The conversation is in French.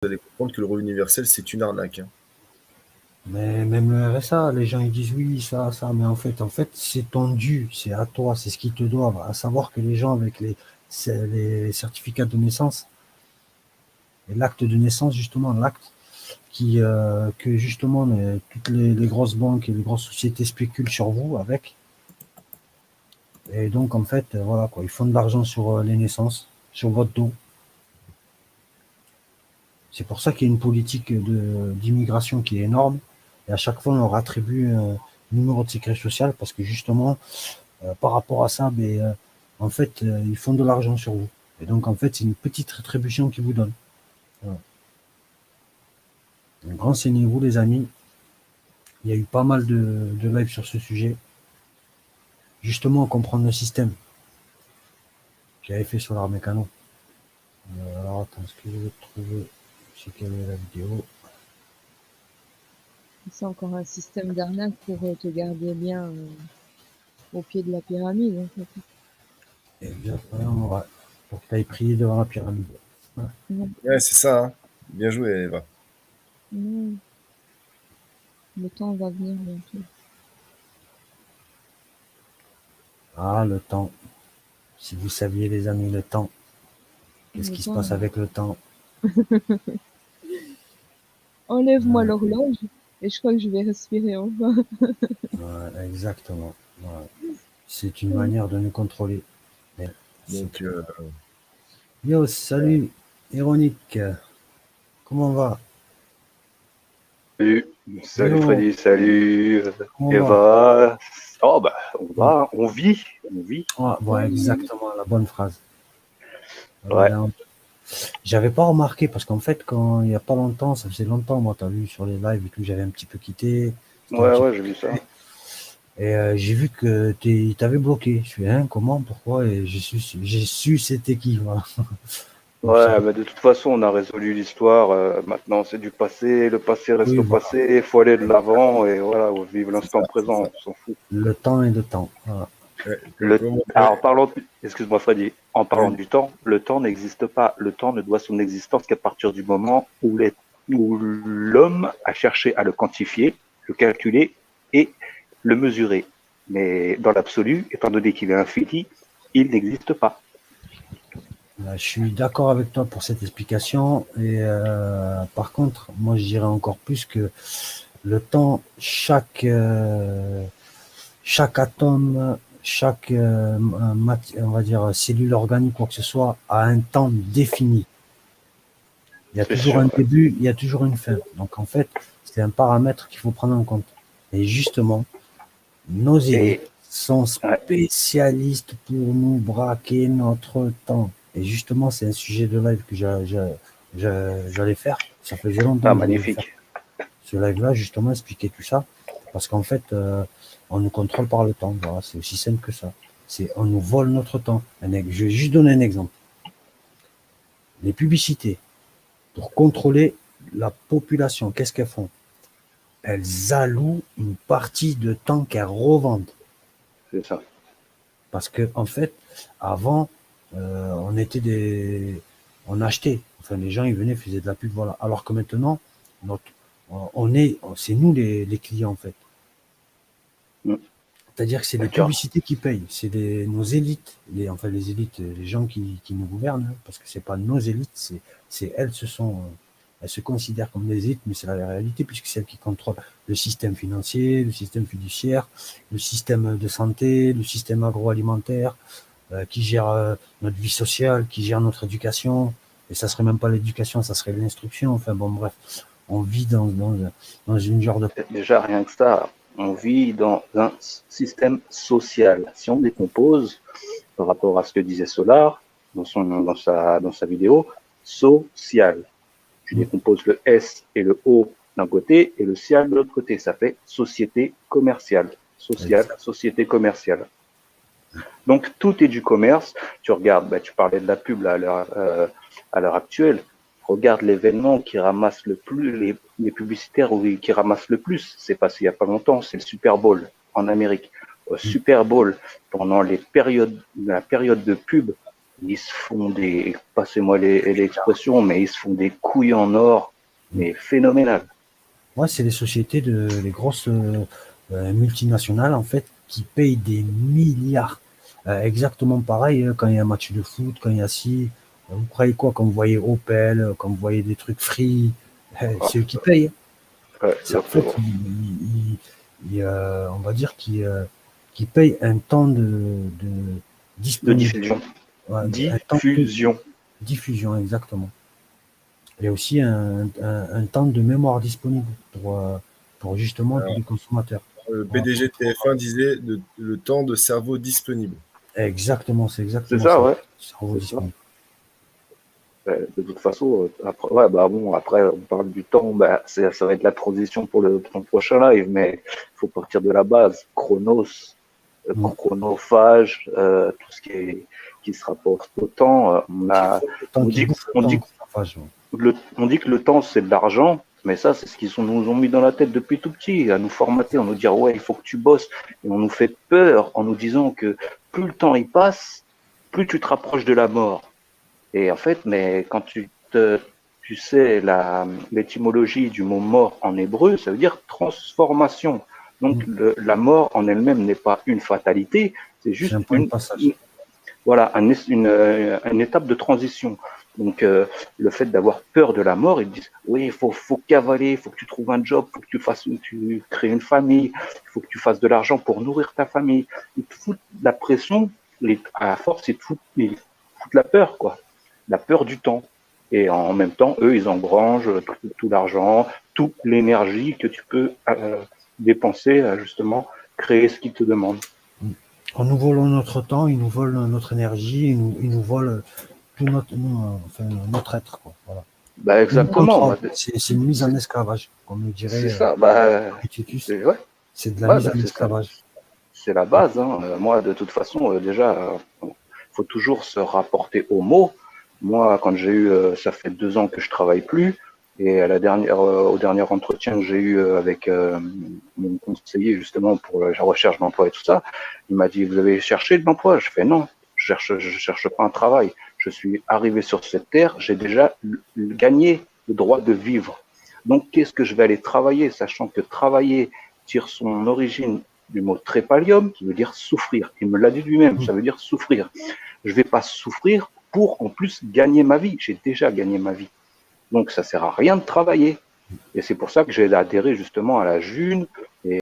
vous allez comprendre que le revenu universel, c'est une arnaque, hein. Mais même le RSA, les gens ils disent oui, ça, mais en fait, c'est ton dû, c'est à toi, c'est ce qu'ils te doivent. À savoir que les gens avec les certificats de naissance et l'acte de naissance, justement, l'acte que justement toutes les grosses banques et les grosses sociétés spéculent sur vous avec. Et donc, en fait, voilà quoi, ils font de l'argent sur les naissances, sur votre dos. C'est pour ça qu'il y a une politique d'immigration qui est énorme. Et à chaque fois, on leur attribue un numéro de sécurité sociale parce que justement, par rapport à ça, en fait, ils font de l'argent sur vous. Et donc, en fait, c'est une petite rétribution qu'ils vous donnent. Voilà. Donc, renseignez-vous, les amis. Il y a eu pas mal de lives sur ce sujet. Justement, comprendre le système. J'avais fait Solar Mécano. Alors, attends, est-ce que je vais trouver, c'est quelle est la vidéo? C'est encore un système d'arnaque pour te garder bien au pied de la pyramide, en fait. Exactement, ouais. Pour que tu ailles prier devant la pyramide. Ouais. Ouais, c'est ça, hein. Bien joué, Eva. Ouais. Le temps va venir bientôt. Ah, le temps. Si vous saviez, les amis, le temps. Qu'est-ce Le qui se temps, passe avec le temps? enlève-moi Ouais, l'horloge et je crois que je vais respirer enfin. ouais, exactement. Ouais. C'est une manière de nous contrôler. Mais Donc, yo, salut, Ironique. Comment on va? Salut, salut Yo, Freddy, salut comment on va? Eva. Oh bah on Bon. va, on vit, on vit. Ah, ouais, exactement, la bonne phrase. Ouais, Voilà. J'avais pas remarqué parce qu'en fait, quand il y a pas longtemps, ça faisait longtemps, moi, t'as vu sur les lives et tout, j'avais un petit peu quitté. C'était un ouais, petit ouais, peu. j'ai vu ça. Et j'ai vu que il t'avait bloqué. Je fais, hein, comment, pourquoi? Et j'ai su c'était qui, voilà. Donc, ça Ouais, fait- bah de toute façon on a résolu l'histoire. Maintenant c'est du passé, le passé reste Oui, au voilà. passé, il faut aller de l'avant et voilà, on vive c'est ça, l'instant c'est ça. présent, on s'en fout. Le temps est le temps. Voilà. Ouais, comme on Alors, dirait, excuse-moi Freddy, en parlant ouais, du temps, le temps n'existe pas. Le temps ne doit son existence qu'à partir du moment où l'homme a cherché à le quantifier, le calculer et le mesurer. Mais dans l'absolu, étant donné qu'il est infini, il n'existe pas. Je suis d'accord avec toi pour cette explication. Et par contre, moi, je dirais encore plus que le temps, chaque atome, chaque, on va dire, cellule organique, quoi que ce soit, a un temps défini. Il y a C'est toujours sûr. un Ouais. début, il y a toujours une fin. Donc, en fait, c'est un paramètre qu'il faut prendre en compte. Et justement, nos élites Et sont ouais. spécialistes pour nous braquer notre temps. Et justement, c'est un sujet de live que j'allais faire. Ça faisait longtemps Ah, que je voulais le faire. magnifique. Ce live-là, justement, expliquer tout ça. Parce qu'en fait, on nous contrôle par le temps. Voilà, c'est aussi simple que ça. On nous vole notre temps. Je vais juste donner un exemple. Les publicités, pour contrôler la population, qu'est-ce qu'elles font? Elles allouent une partie de temps qu'elles revendent. C'est ça. Parce que en fait, avant, on était on achetait. Enfin, les gens ils venaient, faisaient de la pub, voilà. Alors que maintenant, notre, c'est nous les clients en fait. Mm. C'est-à-dire que c'est les D'accord. publicités qui payent, c'est nos élites, enfin les élites, les gens qui nous gouvernent, hein, parce que c'est pas nos élites, c'est elles elles se considèrent comme des élites, mais c'est la réalité puisque c'est elles qui contrôlent le système financier, le système fiduciaire, le système de santé, le système agroalimentaire, qui gère notre vie sociale, qui gère notre éducation. Et ça serait même pas l'éducation, ça serait l'instruction. Enfin bon, bref, on vit dans une genre de. Déjà, rien que ça, on vit dans un système social. Si on décompose, par rapport à ce que disait Solar dans sa vidéo, social. Tu décomposes le S et le O d'un côté et le cial de l'autre côté. Ça fait société commerciale. Sociale, Exact. société commerciale. Donc tout est du commerce. Tu regardes, bah, tu parlais de la pub là, à l'heure actuelle. Regarde l'événement qui ramasse le plus, les publicitaires qui ramassent le plus. C'est passé il n'y a pas longtemps, c'est le Super Bowl en Amérique. Au Super Bowl, pendant la période de pub, ils se font des, passez-moi l'expression, mais ils se font des couilles en or, mais phénoménales. Ouais, c'est les sociétés les grosses multinationales, en fait, qui payent des milliards. Exactement pareil, quand il y a un match de foot, quand il y a ci, vous croyez quoi, quand vous voyez Opel, quand vous voyez des trucs free, c'est eux qui payent. Ouais, C'est en fait, on va dire qu'ils payent un temps de de disponibilité. diffusion. Ouais, Diffusion. Diffusion, exactement. Et aussi un temps de mémoire disponible pour justement Alors, tous les consommateurs. le PDG de TF1 disait le temps de cerveau disponible. Exactement, c'est C'est exactement ça, ça. ouais. Cerveau C'est ça. disponible. De toute façon, après, ouais, bah bon, après, on parle du temps, bah, ça va être la transition pour ton prochain live, mais il faut partir de la base. Chronos, Mm. chronophage, tout ce qui se rapporte au temps. Le temps qui bouffe le temps, chronophage, ouais. On dit que le temps, c'est de l'argent, mais ça, c'est ce qu'ils nous ont mis dans la tête depuis tout petit, à nous formater, à nous dire, ouais, il faut que tu bosses. Et on nous fait peur en nous disant que plus le temps y passe, plus tu te rapproches de la mort. Et en fait, mais quand tu sais l'étymologie du mot mort en hébreu, ça veut dire transformation. Donc la mort en elle-même n'est pas une fatalité, c'est C'est juste un point de passage. voilà, une étape de transition. Donc le fait d'avoir peur de la mort, ils disent oui, faut cavaler, il faut que tu trouves un job, il faut que tu crées une famille, il faut que tu fasses de l'argent pour nourrir ta famille. Ils te foutent la pression, à force, ils te foutent la peur, quoi. La peur du temps. Et en même temps, eux, ils engrangent tout l'argent, toute l'énergie que tu peux dépenser à justement créer ce qu'ils te demandent. En nous volant notre temps, ils nous volent notre énergie, ils nous volent tout notre être, quoi. Voilà. Bah exactement. C'est une mise en esclavage, comme le dirait C'est ça. Bah, Epictétus. ouais. C'est de la Ouais, mise bah, en esclavage. c'est la base. Hein. Moi, de toute façon, déjà, faut toujours se rapporter aux mots. Moi, quand j'ai eu, ça fait 2 ans que je travaille plus, et au dernier entretien que j'ai eu avec mon conseiller justement pour la recherche d'emploi et tout ça, il m'a dit, vous avez cherché de l'emploi? Je fais non, je cherche pas un travail. Je suis arrivé sur cette terre, j'ai déjà gagné le droit de vivre. Donc, qu'est-ce que je vais aller travailler, sachant que travailler tire son origine du mot trépalium, qui veut dire souffrir. Il me l'a dit lui-même, ça veut dire souffrir. Je ne vais pas souffrir pour en plus gagner ma vie. J'ai déjà gagné ma vie. Donc ça ne sert à rien de travailler. Et c'est pour ça que j'ai adhéré justement à la June. Et